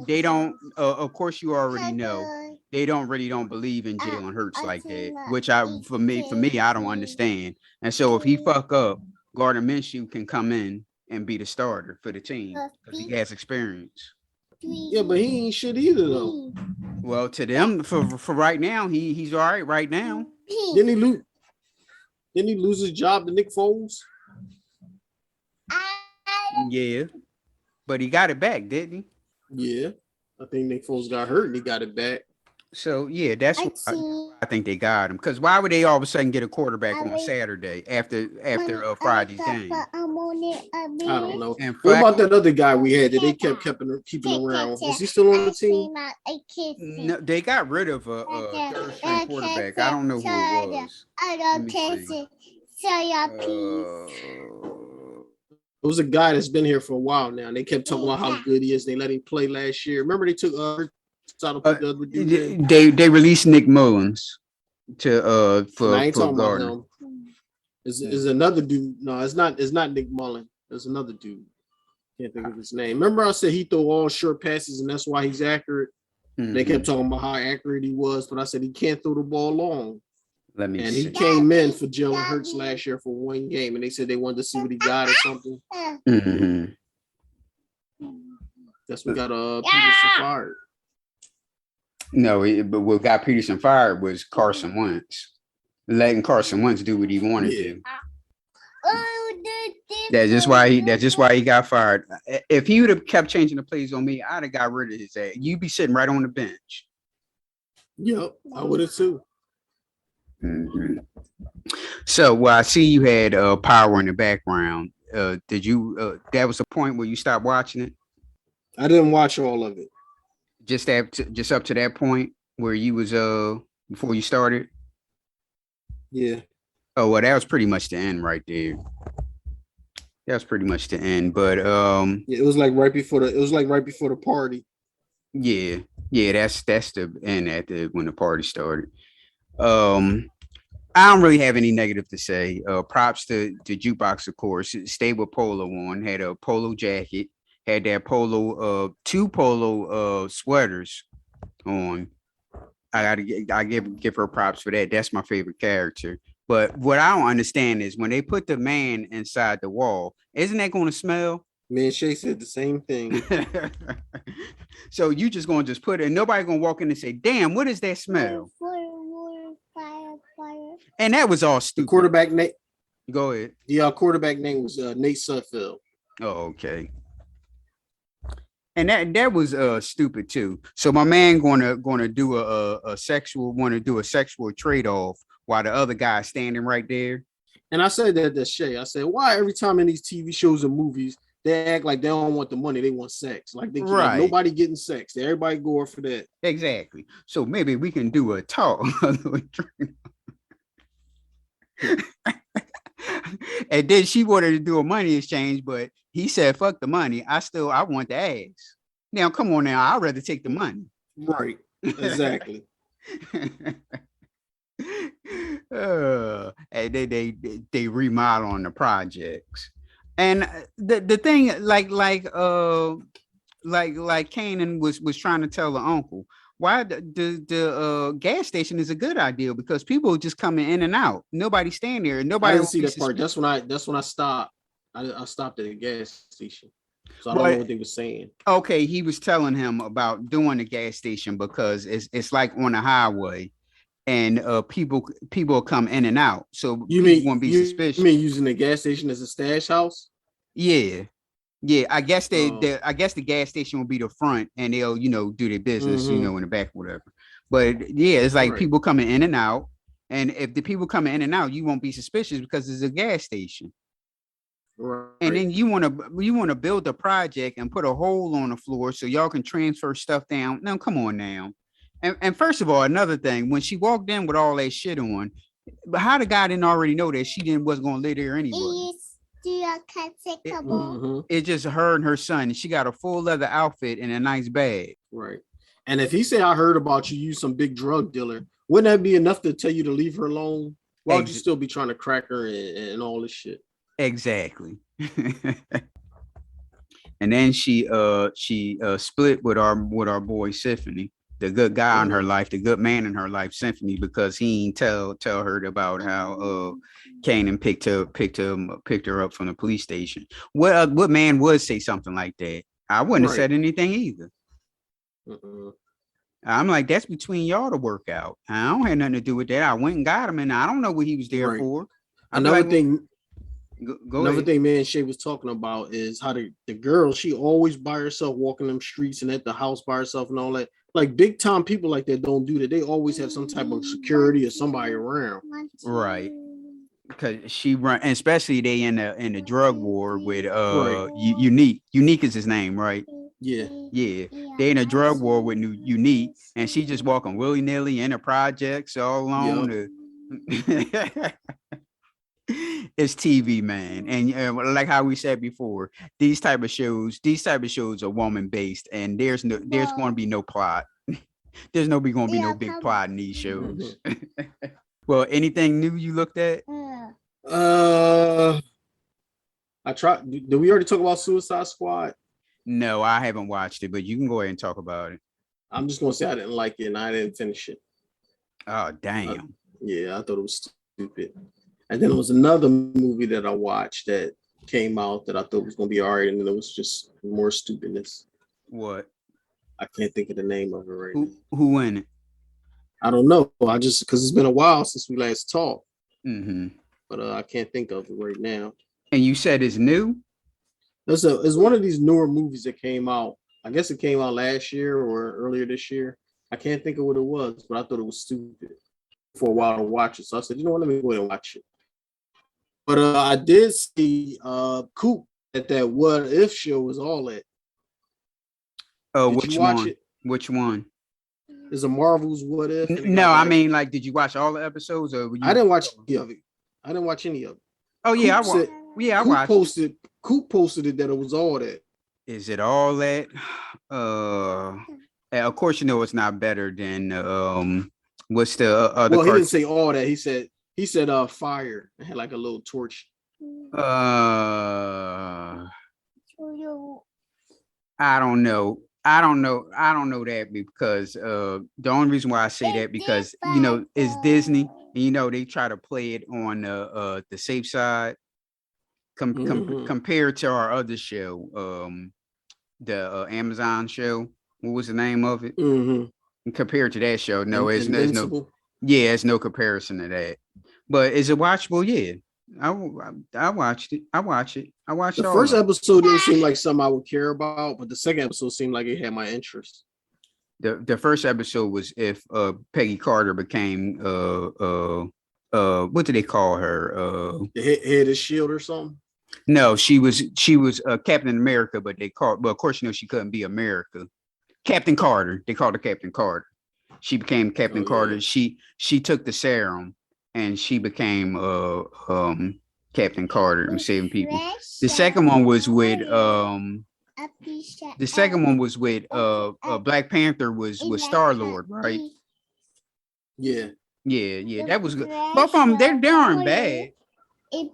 Speaker 3: They don't. Of course, you already know they don't believe in Jalen Hurts like that. Which for me, I don't understand. And so if he fuck up, Gardner Minshew can come in and be the starter for the team because he has experience.
Speaker 4: Yeah, but he ain't shit either though.
Speaker 3: Well, to them, for right now, he's all right right now.
Speaker 4: Didn't he lose his job to Nick Foles?
Speaker 3: Yeah, but he got it back, didn't
Speaker 4: he? Yeah, I think Nick Foles got hurt and he got it back.
Speaker 3: So yeah, that's why I think they got him. Because why would they all of a sudden get a quarterback on Saturday after Friday's game?
Speaker 4: I don't know. And what about that other guy we had that they kept keeping around? Is he still on the team?
Speaker 3: No, they got rid of a 3rd-string quarterback. I don't know who it was.
Speaker 4: It was a guy that's been here for a while now, and they kept talking about how good he is. They let him play last year. Remember they took
Speaker 3: they released Nick Mullins for Gardner.
Speaker 4: Is another dude? No, it's not Nick Mullins. There's another dude. Can't think of his name. Remember I said he threw all short passes, and that's why he's accurate. They kept talking about how accurate he was, but I said he can't throw the ball long. He came in for Jalen Hurts last year for 1 game, and they said they wanted to see what he got or something. That's what got Peterson fired.
Speaker 3: No, but what got Peterson fired was Carson Wentz, letting Carson Wentz do what he wanted to. That's just why he got fired. If he would have kept changing the plays on me, I'd have got rid of his ass. You'd be sitting right on the bench.
Speaker 4: Yep, I would have too.
Speaker 3: So, I see you had Power in the background. Did you? That was the point where you stopped watching it?
Speaker 4: I didn't watch all of it.
Speaker 3: Just up to that point where you was before you started.
Speaker 4: Yeah.
Speaker 3: Oh well, that was pretty much the end right there. That was pretty much the end, but
Speaker 4: it was like right before the party.
Speaker 3: Yeah, that's the end when the party started. I don't really have any negative to say. Props to Jukebox, of course. Stayed with polo on, had a polo jacket, had that polo, 2 polo sweaters on. I give her props for that. That's my favorite character. But what I don't understand is when they put the man inside the wall, isn't that going to smell?
Speaker 4: Me and Shay said the same thing.
Speaker 3: So you just going to just put it, and nobody going to walk in and say, damn, what is that smell? And that was all stupid.
Speaker 4: Quarterback Nate.
Speaker 3: Go ahead.
Speaker 4: Yeah, quarterback name was Nate Sudfeld.
Speaker 3: Oh, okay. And that was stupid too. So my man gonna do a sexual trade-off while the other guy's standing right there.
Speaker 4: And I said that to Shay. I said, why every time in these TV shows and movies they act like they don't want the money, they want sex. Like like nobody getting sex. Everybody going for that.
Speaker 3: Exactly. So maybe we can do a talk. And then she wanted to do a money exchange, but he said, fuck the money. I want the ass. Now, come on now. I'd rather take the money.
Speaker 4: Right. Exactly.
Speaker 3: And they remodel on the projects. And the thing, like like Kanan was trying to tell the uncle. Why the gas station is a good idea because people just coming in and out. Nobody staying there. Nobody.
Speaker 4: I didn't see that part. That's when I stopped. I stopped at the gas station, so I don't know what they were saying.
Speaker 3: Okay, he was telling him about doing the gas station because it's like on the highway, and people come in and out. So
Speaker 4: You
Speaker 3: people won't be suspicious.
Speaker 4: You mean using the gas station as a stash house?
Speaker 3: Yeah. I guess I guess the gas station will be the front, and they'll do their business, in the back, whatever. But yeah, it's like people coming in and out, and if the people coming in and out, you won't be suspicious because it's a gas station.
Speaker 4: Right.
Speaker 3: And then you want to build a project and put a hole on the floor so y'all can transfer stuff down. Now, come on now. And first of all, another thing, when she walked in with all that shit on, but how the guy didn't already know that she wasn't going to live there anyway? It's just her and her son, and she got a full leather outfit and a nice bag.
Speaker 4: Right. And if he say, I heard about you some big drug dealer, wouldn't that be enough to tell you to leave her alone? Why would you still be trying to crack her and all this shit?
Speaker 3: Exactly. And then she split with our boy Symphony, the good guy in her life, the good man in her life, Symphony, because he ain't tell her about how Kanan picked her up from the police station. What man would say something like that? I wouldn't have said anything either. I'm like, that's between y'all to work out. I don't have nothing to do with that. I went and got him, and I don't know what he was there for.
Speaker 4: Another thing
Speaker 3: man
Speaker 4: Shay was talking about is how the girl, she always by herself walking them streets and at the house by herself and all that. Like big time people like that don't do that. They always have some type of security or somebody around.
Speaker 3: Right. Because she run, and especially they in the drug war with Unique. Unique is his name, right?
Speaker 4: Yeah.
Speaker 3: They in a drug war with Unique, and she just walking willy-nilly in the projects all alone. It's TV, man, and like how we said before, these type of shows are woman based, and there's going to be no plot. There's going to be no big plot in these shows. Well, anything new you looked at?
Speaker 4: I tried. Did we already talk about Suicide Squad?
Speaker 3: No, I haven't watched it, but you can go ahead and talk about it.
Speaker 4: I'm just gonna say I didn't like it and I didn't finish it.
Speaker 3: Oh, damn.
Speaker 4: I thought it was stupid. And then there was another movie that I watched that came out that I thought was gonna be all right, and then it was just more stupidness.
Speaker 3: What?
Speaker 4: I can't think of the name of it right now.
Speaker 3: Who in it?
Speaker 4: I don't know. I just because it's been a while since we last talked.
Speaker 3: Mm-hmm.
Speaker 4: But I can't think of it right now.
Speaker 3: And you said it's new?
Speaker 4: It's one of these newer movies that came out. I guess it came out last year or earlier this year. I can't think of what it was, but I thought it was stupid for a while to watch it. So I said, you know what, let me go ahead and watch it. But I did see Coop at that What If show was all that.
Speaker 3: Oh, which one? Which one?
Speaker 4: There's a Marvel's What If.
Speaker 3: No, I mean, like, did you watch all the episodes? Or
Speaker 4: I didn't watch any of it. I didn't watch any of it.
Speaker 3: Oh yeah, I watched.
Speaker 4: Coop posted it that it was all that.
Speaker 3: Is it all that? Of course, you know it's not better than what's the other?
Speaker 4: Well, he didn't say all that. He said fire. It had like a little torch.
Speaker 3: I don't know. I don't know that because the only reason why I say that because it's Disney and they try to play it on the safe side compared to our other show, the Amazon show. What was the name of it? Compared to that show, no, it's no comparison to that. But is it watchable? Yeah. I watched it. I watched it.
Speaker 4: The first episode didn't seem like something I would care about, but the second episode seemed like it had my interest.
Speaker 3: The first episode was if Peggy Carter became what do they call her?
Speaker 4: The head of S.H.I.E.L.D. or something?
Speaker 3: No, she was Captain America, but of course she couldn't be America. Captain Carter. They called her Captain Carter. She became Captain Carter. Yeah. She took the serum. And she became Captain Carter and saving people. The second one was with Black Panther was Star-Lord, right?
Speaker 4: Yeah.
Speaker 3: That was good. Both of them, they aren't bad.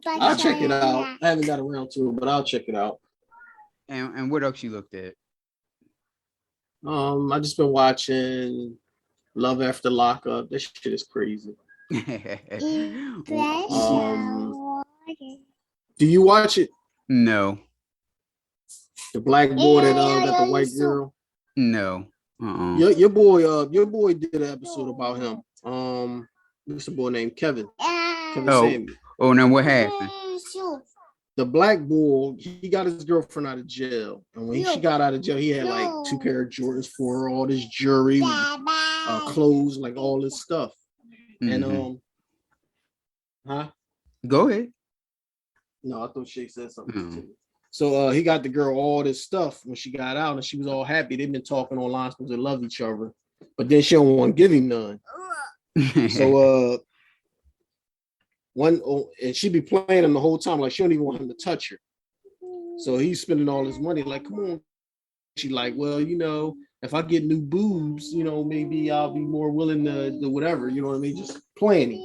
Speaker 4: I'll check it out. I haven't got around to it, but I'll check it out.
Speaker 3: And what else you looked at?
Speaker 4: I just been watching Love After Lockup. That shit is crazy. Do you watch it?
Speaker 3: No.
Speaker 4: The black boy that got the white girl.
Speaker 3: No.
Speaker 4: Your boy did an episode about him. What's the boy named Kevin? Samuel.
Speaker 3: Oh, now what happened?
Speaker 4: The black boy, he got his girlfriend out of jail, and when she got out of jail, he had like 2 pair of Jordans for her, all this jewelry, clothes, like all this stuff. And
Speaker 3: Go ahead.
Speaker 4: No, I thought Shay said something too. So he got the girl all this stuff when she got out, and she was all happy. They've been talking online, supposed to love each other, but then she don't want to give him none. So and she be playing him the whole time, like she don't even want him to touch her. So he's spending all his money, like, come on. She like, well, if I get new boobs, maybe I'll be more willing to do whatever, you know what I mean? Just planning.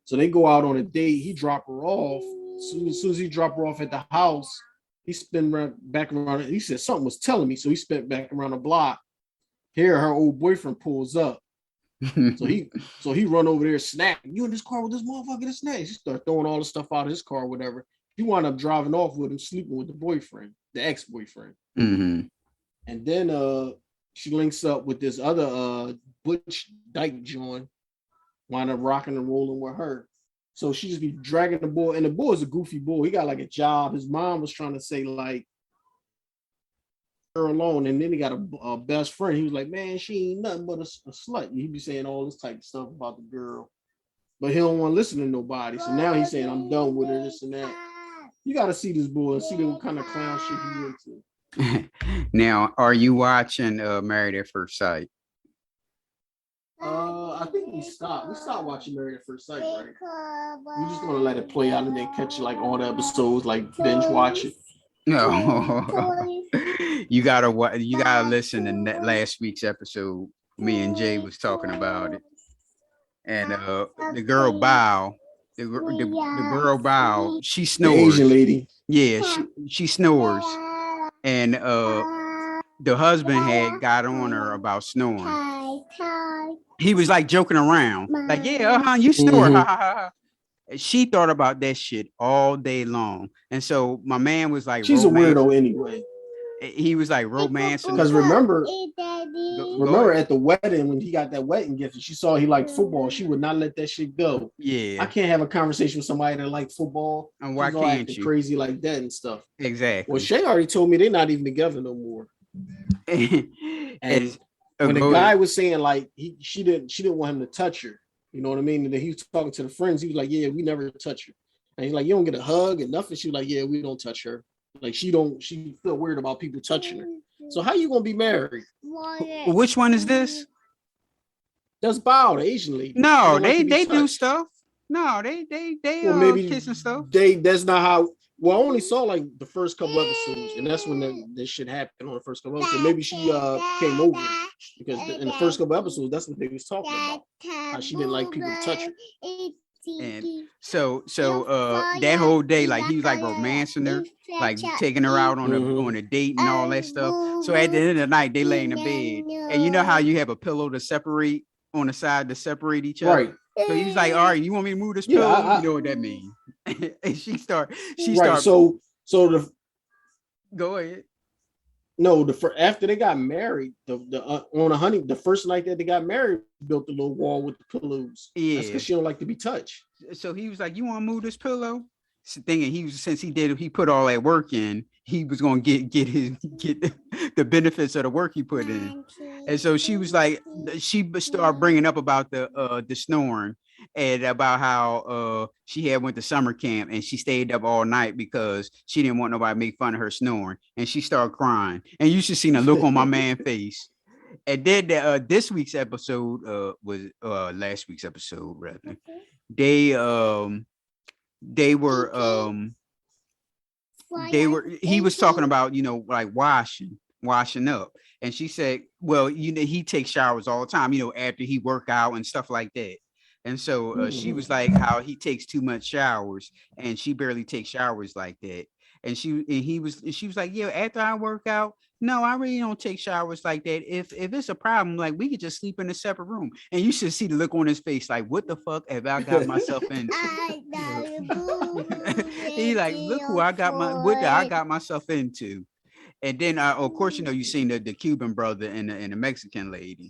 Speaker 4: So they go out on a date. He drop her off. As soon as he dropped her off at the house, he spent back around. He said something was telling me, so he spent back around the block. Here, her old boyfriend pulls up. So he run over there, snap. You in this car with this motherfucker? This snap. He start throwing all the stuff out of his car, whatever. He wound up driving off with him, sleeping with the boyfriend, the ex-boyfriend. And then she links up with this other Butch Dyke joint, wind up rocking and rolling with her. So she just be dragging the boy, and the boy is a goofy boy. He got like a job. His mom was trying to say like her alone, and then he got a best friend. He was like, man, she ain't nothing but a slut. He be saying all this type of stuff about the girl, but he don't want to listen to nobody. So now he's saying, I'm done with her, this and that. You got to see this boy and see what kind of clown shit he into.
Speaker 3: Now, are you watching Married at First Sight?
Speaker 4: I think we stopped. We stopped watching Married at First Sight, right? We just want to let it play out and then catch like all the episodes, like binge watch it.
Speaker 3: No, you gotta listen to last week's episode. Me and Jay was talking about it, and the girl Bao, the girl Bao, she snores.
Speaker 4: The Asian lady.
Speaker 3: Yeah, she snores, and the husband had got on her about snoring. He was like joking around, like, yeah, you snore. Ha, ha, ha. She thought about that shit all day long. And so my man was like,
Speaker 4: she's a weirdo anyway.
Speaker 3: He was like romancing.
Speaker 4: Because remember at the wedding, when he got that wedding gift and she saw he liked football, she would not let that shit go.
Speaker 3: Yeah.
Speaker 4: I can't have a conversation with somebody that likes football.
Speaker 3: And why can't you?
Speaker 4: Crazy like that and stuff.
Speaker 3: Exactly.
Speaker 4: Well, Shay already told me they're not even together no more. And when the guy was saying like she didn't want him to touch her, you know what I mean? And then he was talking to the friends. He was like, yeah, we never touch her. And he's like, you don't get a hug and nothing. She was like, yeah, we don't touch her. Like she feel weird about people touching her. So how you gonna be married?
Speaker 3: Which one is this?
Speaker 4: That's Bao, the Asian lady.
Speaker 3: No, they do stuff. No, they maybe kiss and stuff.
Speaker 4: That's not how. Well, I only saw like the first couple episodes, and that's when this shit happened on the first couple episodes. Maybe she came over because in the first couple episodes, that's what they was talking about. How she didn't like people to touch her.
Speaker 3: And so that whole day, like he was like romancing her, like taking her out on a date and all that stuff. So at the end of the night, they lay in the bed, and you know how you have a pillow to separate on the side to separate each other.
Speaker 4: Right.
Speaker 3: So he's like, all right, you want me to move this pillow? You know what that means. And she start.
Speaker 4: So
Speaker 3: go ahead.
Speaker 4: No, after they got married, the first night that they got married, built a little wall with the pillows.
Speaker 3: Yeah,
Speaker 4: that's because she don't like to be touched.
Speaker 3: So he was like, "You want to move this pillow?" Thinking he put all that work in, he was gonna get the benefits of the work he put in. And so she was like, she started bringing up about the snoring and about how she had went to summer camp and she stayed up all night because she didn't want nobody to make fun of her snoring, and she started crying. And you should see the look on my man's face. And then this week's episode was last week's episode rather. He was talking about, like washing up. And she said, well, he takes showers all the time, after he work out and stuff like that. And so she was like, how he takes too much showers, and she barely takes showers like that. And she was like, yeah, after I work out, no, I really don't take showers like that. If it's a problem, like we could just sleep in a separate room. And you should see the look on his face, like, what the fuck have I got myself into? He like, look who I got myself into. And then of course, you know, you seen the Cuban brother and the Mexican lady.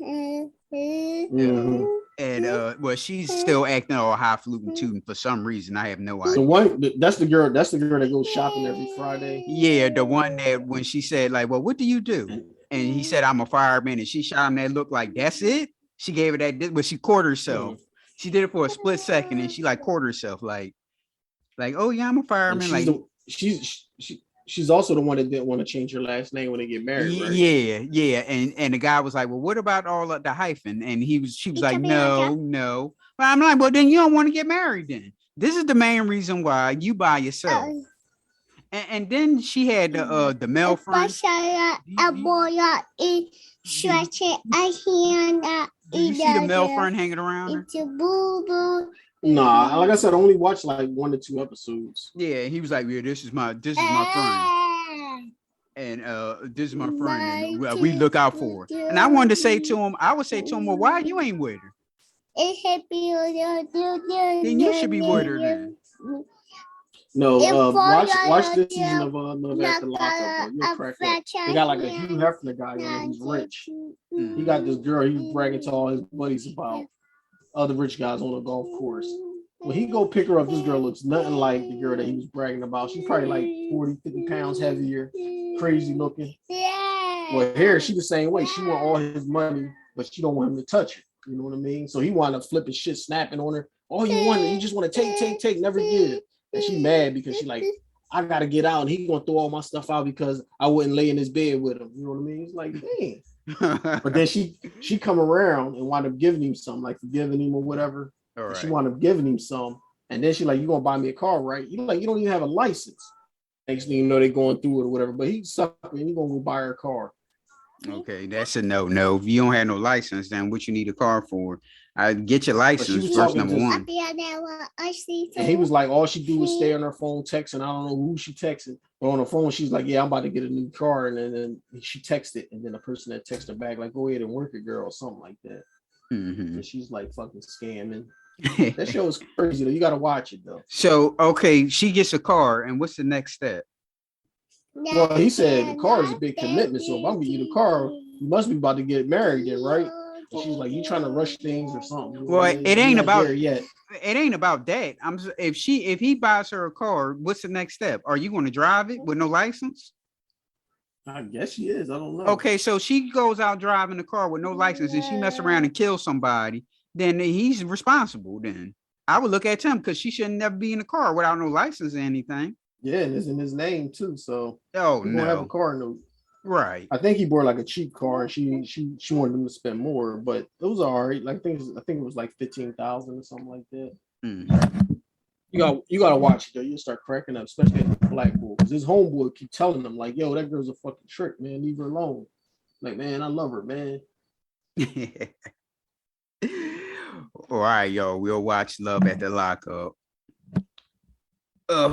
Speaker 3: And well, she's still acting all highfalutin tootin' for some reason. I have no idea.
Speaker 4: That's the girl that goes shopping every Friday.
Speaker 3: Yeah, the one that when she said, like, well, what do you do? And he said, I'm a fireman, and she shot him that look like, that's it. She gave it that, but she caught herself. She did it for a split second, and she like caught herself, like, oh yeah, I'm a fireman.
Speaker 4: She's also the one that didn't want to change her last name when they get married, right?
Speaker 3: Yeah. And the guy was like, well, what about all of the hyphen? And she was like, no. But I'm like, well, then you don't want to get married then. This is the main reason why you by yourself. And then she had the male friend. Do you see the male friend hanging around her?
Speaker 4: Nah, like I said, I only watched like 1 to 2 episodes.
Speaker 3: Yeah, he was like, yeah, this is my friend. And this is my friend. And we look out for her. And I wanted to say to him, well, why you ain't with her? Then you should be with her then.
Speaker 4: No, watch this season of Love After Lockup. You'll crack up. They got like a Hugh Hefner guy in there. He's rich. He got this girl he's bragging to all his buddies about. Other rich guys on a golf course. When he go pick her up, this girl looks nothing like the girl that he was bragging about. She's probably like 40, 50 pounds heavier, crazy looking. Well, here she the same way. She want all his money, but she don't want him to touch her. You know what I mean? So he wound up flipping shit, snapping on her. All you want, you just want to take, never give. And she mad because she like, I gotta get out, and he gonna throw all my stuff out because I wouldn't lay in his bed with him. You know what I mean? It's like, dang. But then she come around and wound up giving him something, like forgiving him or whatever. Right. She wound up giving him some, and then she like, you gonna buy me a car, right? You like, you don't even have a license. Next thing you know, they going through it or whatever. But he's sucking, and he gonna go buy her a car.
Speaker 3: Okay, that's a no. If you don't have no license, then what you need a car for? I get your license first, number one.
Speaker 4: And he was like, all she do is stay on her phone texting. I don't know who she texted, but on the phone she's like, yeah, I'm about to get a new car, and then she texted, and then the person that texted her back like, go ahead and work it, girl, or something like that. And she's like fucking scamming. That show is crazy though. You got to watch it though.
Speaker 3: So okay, she gets a car, and what's the next step?
Speaker 4: Well, he said the car is a big commitment, so if I'm getting you the car, you must be about to get married then, right? And she's like, you trying to rush things or something?
Speaker 3: Well, it ain't about yet. It ain't about that. If he buys her a car, what's the next step? Are you going to drive it with no license?
Speaker 4: I guess she is. I don't know.
Speaker 3: Okay, so she goes out driving the car with no license, and she mess around and kills somebody. Then he's responsible. Then I would look at him because she shouldn't never be in the car without no license or anything.
Speaker 4: Yeah, and it's in his name too. So
Speaker 3: no,
Speaker 4: have a car note.
Speaker 3: Right.
Speaker 4: I think he bought like a cheap car, and she wanted him to spend more, but it was all right. Like I think it was like 15,000 or something like that. You gotta watch it though. You'll start cracking up, especially at the black boy, because his homeboy keep telling him like, "Yo, that girl's a fucking trick, man. Leave her alone." Like, man, I love her, man.
Speaker 3: All right, yo, we'll watch Love at the Lockup.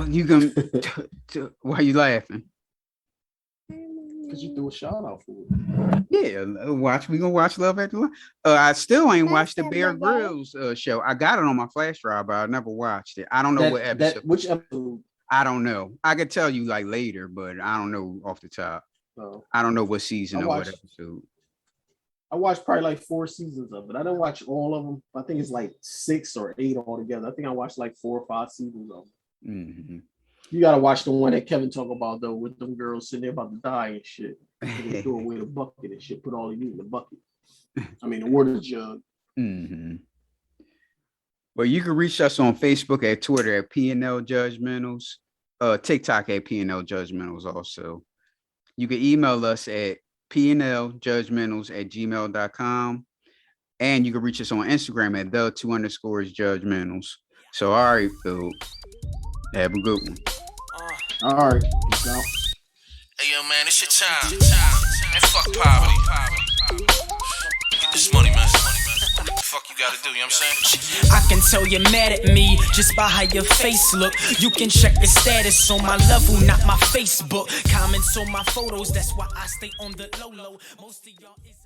Speaker 3: You can. Why are you laughing?
Speaker 4: Because you threw a shout out for it.
Speaker 3: Yeah, we gonna watch Love at the Lockup. I still ain't watched the Bear Grylls show. I got it on my flash drive, but I never watched it. I don't know what episode.
Speaker 4: Which episode?
Speaker 3: I don't know. I could tell you like later, but I don't know off the top. I don't know what season or what episode.
Speaker 4: I watched probably like 4 seasons of it. I didn't watch all of them. I think it's like 6 or 8 altogether. I think I watched like 4 or 5 seasons of them. You gotta watch the one that Kevin talk about though, with them girls sitting there about to die and shit. They throw away the bucket and shit. Put all of you in the bucket. I mean, the water jug.
Speaker 3: Well, you can reach us on Facebook, at Twitter at P&L Judgmentals, TikTok at P&L Judgmentals also. You can email us at pnljudgmentals@gmail.com, and you can reach us on Instagram at _judgmentals. So, all right, Phil, have a good one.
Speaker 4: All right, peace out.
Speaker 2: Hey, yo, man, it's your time. Man, fuck poverty. Get this money, man. Fuck you. you gotta do, you know what I'm saying?
Speaker 8: I can tell you're mad at me just by how your face look. You can check the status on my level, not my Facebook. Comments on my photos, that's why I stay on the low. Most of y'all is